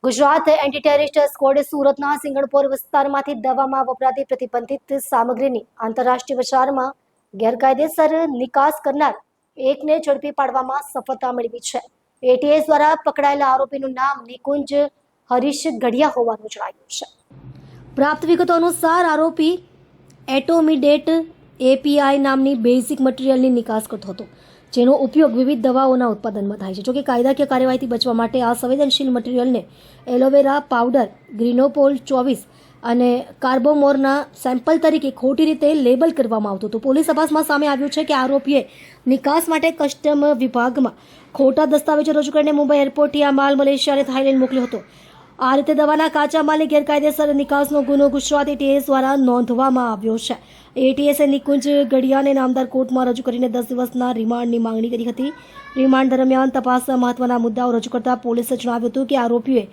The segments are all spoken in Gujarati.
ગુજરાત એન્ટી ટેરરિસ્ટ સ્ક્વોડે સુરતના સિંગણપોર વિસ્તારમાંથી દવામાં વપરાતી પ્રતિબંધિત સામગ્રીની આંતરરાષ્ટ્રીય બજારમાં ગેરકાયદેસર નિકાસ કરનાર એકને ઝડપી પાડવામાં સફળતા મેળવી છે। એટીએસ દ્વારા પકડાયેલા આરોપીનું નામ નિકુંજ હરીશ ગઢિયા હોવાનું જણાવ્યું છે। પ્રાપ્ત વિગતો અનુસાર આરોપી એટોમિડેટ એપીઆઈ નામની બેઝિક મટીરિયલની નિકાસ કરતો હતો, જેનો ઉપયોગ વિવિધ દવાઓના ઉત્પાદનમાં થાય છે। જોકે કાયદાકીય કાર્યવાહીથી બચવા માટે આ સંવેદનશીલ મટીરિયલને એલોવેરા પાવડર, ગ્રીનોપોલ 24 અને કાર્બોમોરના સેમ્પલ તરીકે ખોટી રીતે લેબલ કરવામાં આવતું હતું। પોલીસ તપાસમાં સામે આવ્યું છે કે આરોપીએ નિકાસ માટે કસ્ટમ વિભાગમાં ખોટા દસ્તાવેજો રજૂ કરીને મુંબઈ એરપોર્ટથી આ માલ મલેશિયા અને થાઇલેન્ડ મોકલ્યો હતો। આ રીતે દવાના કાચા માલની ગેરકાયદેસર નિકાસનો ગુનો ગુજરાત એટીએસ દ્વારા નોંધવામાં આવ્યો છે। એટીએસે નિકુંજ ગઢિયાને નામદાર કોર્ટમાં રજૂ કરીને 10 દિવસના રિમાન્ડની માંગણી કરી હતી। રિમાન્ડ દરમિયાન તપાસના મહત્વના મુદ્દાઓ રજૂ કરતા પોલીસે જણાવ્યું હતું કે આરોપીઓએ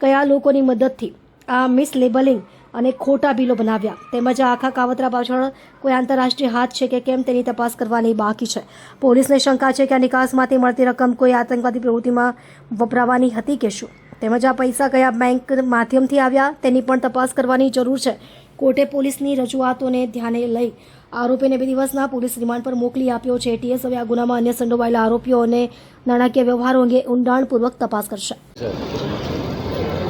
કયા લોકોની મદદથી આ મિસલેબલિંગ અને ખોટા બિલો બનાવ્યા, તેમજ આખા કાવતરા પાછળ કોઈ આંતરરાષ્ટ્રીય હાથ છે કે કેમ તેની તપાસ કરવાની બાકી છે। પોલીસને શંકા છે કે આ નિકાસમાંથી મળતી રકમ કોઈ આતંકવાદી પ્રવૃત્તિમાં વપરાવાની હતી કે શું, તેમજ આ પૈસા કયા બેંક માધ્યમથી આવ્યા તેની પણ તપાસ કરવાની જરૂર છે। કોર્ટે પોલીસની રજૂઆતોને ધ્યાને લઈ આરોપીને 2 દિવસના પોલીસ રિમાન્ડ પર મોકલી આપ્યો છે। એટીએસ હવે આ ગુનામાં અન્ય સંડોવાયેલા આરોપીઓ અને નાણાકીય વ્યવહારો અંગે ઊંડાણપૂર્વક તપાસ કરશે।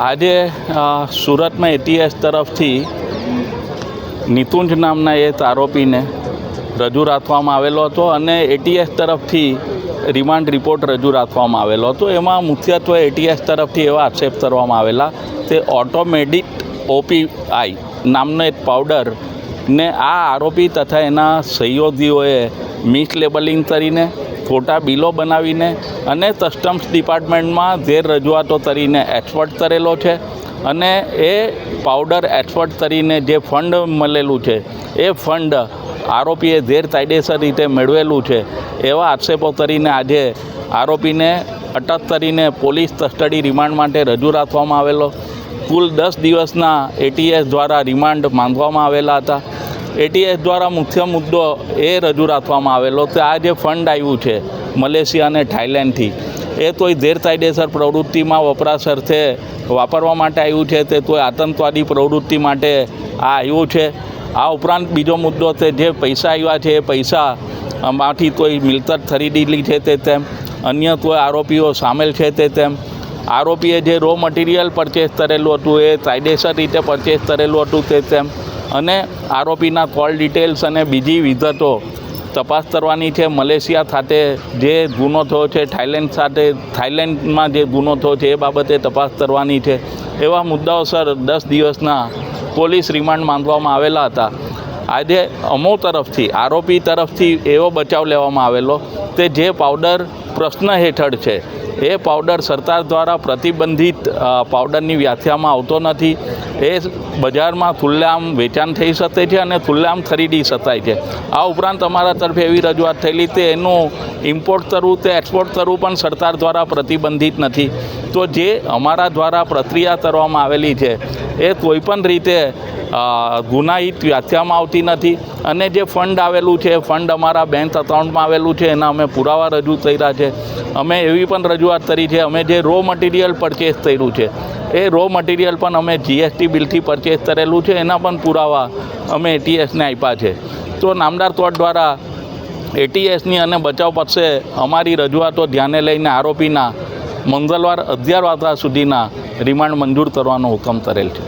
આજે સુરતમાં એટીએસ તરફથી નિકુંજ નામના એક આરોપીને રજૂ રાખવામાં આવેલો હતો અને એટીએસ તરફથી રિમાન્ડ રિપોર્ટ રજૂ રાખવામાં આવેલો હતો। એમાં મુખ્યત્વે એટીએસ તરફથી એવા આક્ષેપ કરવામાં આવેલા તે ઓટોમેટિક ઓપીઆઈ નામનો એક પાવડર ને આ આરોપી તથા એના સહયોગીઓએ મિસલેબલિંગ કરીને ખોટા બિલો બનાવીને અને કસ્ટમ્સ ડિપાર્ટમેન્ટમાં ગેર રજૂઆતો કરીને એક્સપોર્ટ કરેલો છે અને એ પાવડર એક્સપોર્ટ કરીને જે ફંડ મળેલું છે એ ફંડ આરોપીએ ગેરકાયદેસર રીતે મેળવેલું છે એવા આક્ષેપો કરીને આજે આરોપીને અટક કરીને પોલીસ કસ્ટડી રિમાન્ડ માટે રજૂ રાખવામાં આવેલો। કુલ 10 દિવસના એટીએસ દ્વારા રિમાન્ડ માંગવામાં આવેલા હતા। એટીએસ દ્વારા મુખ્ય મુદ્દો એ રજૂ રાખવામાં આવેલો કે આ જે ફંડ આવ્યું છે મલેશિયા અને થાઇલેન્ડથી એ કોઈ ગેરકાયદેસર પ્રવૃત્તિમાં વપરાશ અર્થે વાપરવા માટે આવ્યું છે, તે કોઈ આતંકવાદી પ્રવૃત્તિ માટે આ આવ્યું છે। આ ઉપરાંત બીજો મુદ્દો તે જે પૈસા આવ્યા છે એ પૈસામાંથી કોઈ મિલકત ખરીદેલી છે તે તેમ, અન્ય કોઈ આરોપીઓ સામેલ છે તે તેમ, આરોપીએ જે રો મટીરિયલ પરચેસ કરેલું હતું એ કાયદેસર રીતે પરચેસ કરેલું હતું તે તેમ, અને આરોપીના કોલ ડિટેલ્સ અને બીજી વિગતો તપાસ કરવાની છે। મલેશિયા ખાતે જે ગુનો થયો છે, થાઇલેન્ડમાં જે ગુનો થયો છે એ બાબતે તપાસ કરવાની છે। એવા મુદ્દાઓસર 10 દિવસના પોલીસ રિમાન્ડ માંગવામાં આવેલા હતા। આજે અમો તરફથી આરોપી તરફથી એવો બચાવ લેવામાં આવેલો કે જે પાવડર પ્રશ્ન હેઠળ છે એ પાવડર સરકાર દ્વારા પ્રતિબંધિત પાવડરની વ્યાખ્યામાં આવતો નથી। એ બજારમાં ખુલ્લેઆમ વેચાણ થઈ શકે છે અને ખુલ્લેઆમ ખરીદી શકાય છે। આ ઉપરાંત અમારા તરફે એવી રજૂઆત થયેલી તે એનું ઇમ્પોર્ટ કરવું તે એક્સપોર્ટ કરવું પણ સરકાર દ્વારા પ્રતિબંધિત નથી। તો જે અમારા દ્વારા પ્રક્રિયા કરવામાં આવેલી છે એ કોઈપણ રીતે ગુનાહિત વ્યાખ્યામાં આવતી નથી અને જે ફંડ આવેલું છે એ ફંડ અમારા બેંક અકાઉન્ટમાં આવેલું છે એના અમે પુરાવા રજૂ કર્યા છે। અમે એવી પણ રજૂઆત કરી છે અમે જે રો મટીરિયલ પરચેસ કર્યું છે એ રો મટીરિયલ પણ અમે જીએસટી બિલથી પરચેસ કરેલું છે, એના પણ પુરાવા અમે એટીએસને આપ્યા છે। તો નામદાર કોર્ટ દ્વારા એટીએસની અને બચાવ પક્ષે અમારી રજૂઆતો ધ્યાને લઈને આરોપીના મંગળવાર 11 વાગ્યા સુધીના રિમાન્ડ મંજૂર કરવાનો હુકમ કરેલ છે।